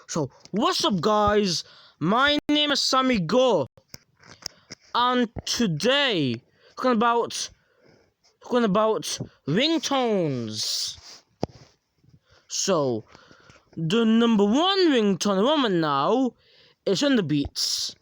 So, what's up guys? My name is Sammy Go, and today talking about ringtones. So, the number one ringtone at the moment now is on the beats.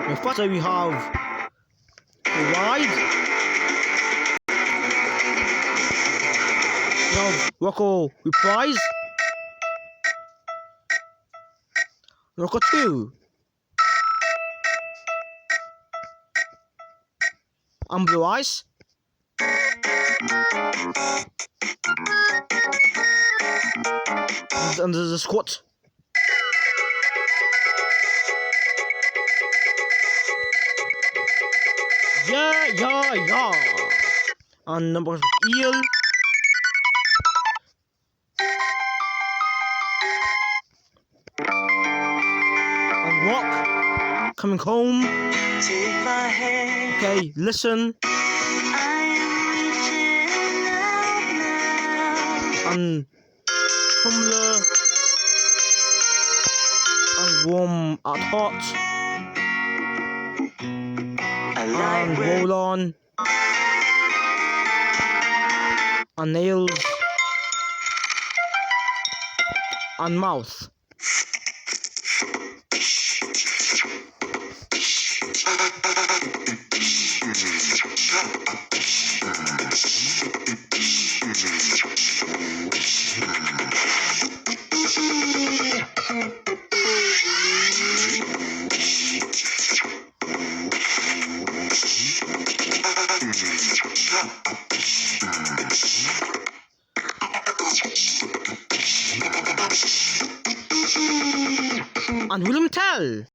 And first we have the ride. We have Rocco Reprise. Rocco 2. And Blue Eyes. And there's a squat. Yeah. And number eel. And rock. Coming home. Take my hand. Okay, listen. And Tumblr. And warm at hot. And roll on. And nails. And mouth. And William Tell.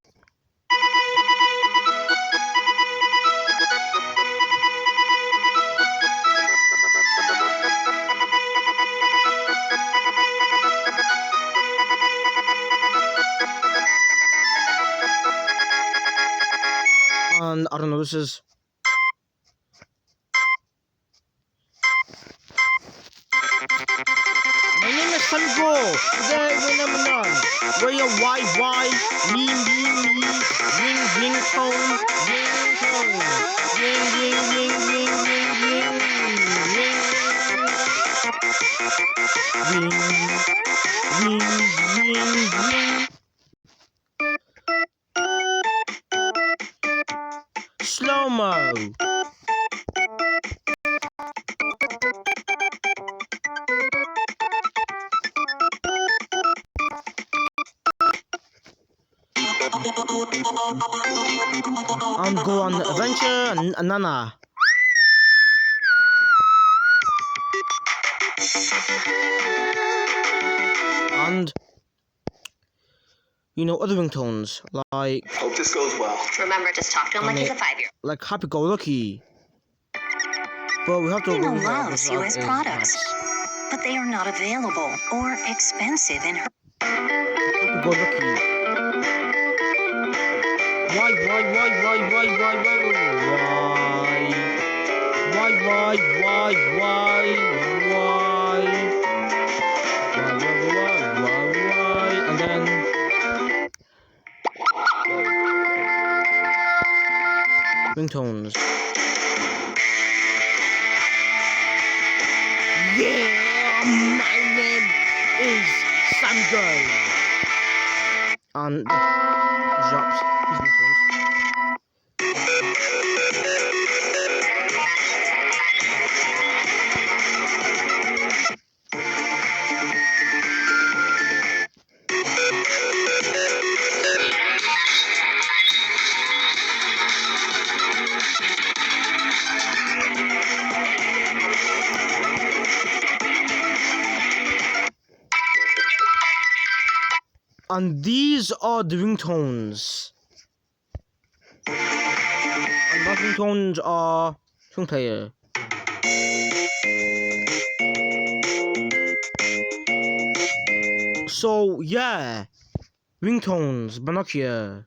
And I don't know, this is my name is Sango. Today we're number 9. Where your YY, me, ringtone, ring. Slow-mo. And go on adventure and Nana. And other ringtones like Hope this goes well. Remember, just talk to him like he's a 5-year-old. Like Happy Go Lucky. But we have to Nina loves U.S. products, but they are not available or expensive in her. Happy Go Lucky. Why? And then ringtones. Yeah, my name is Samgo. And drops his ringtones. And these are the ringtones. And those ringtones are string player. So yeah, Ringtones by Nokia.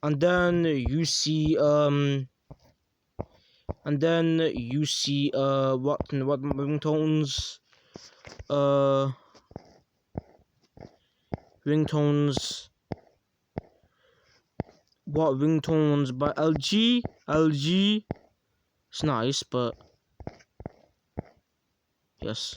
and then you see what ringtones, ringtones, what ringtones by LG. It's nice, but yes.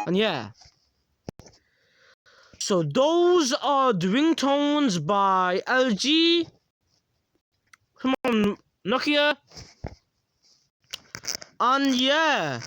And yeah. So those are the ringtones by LG. Come on, Nokia. And yeah.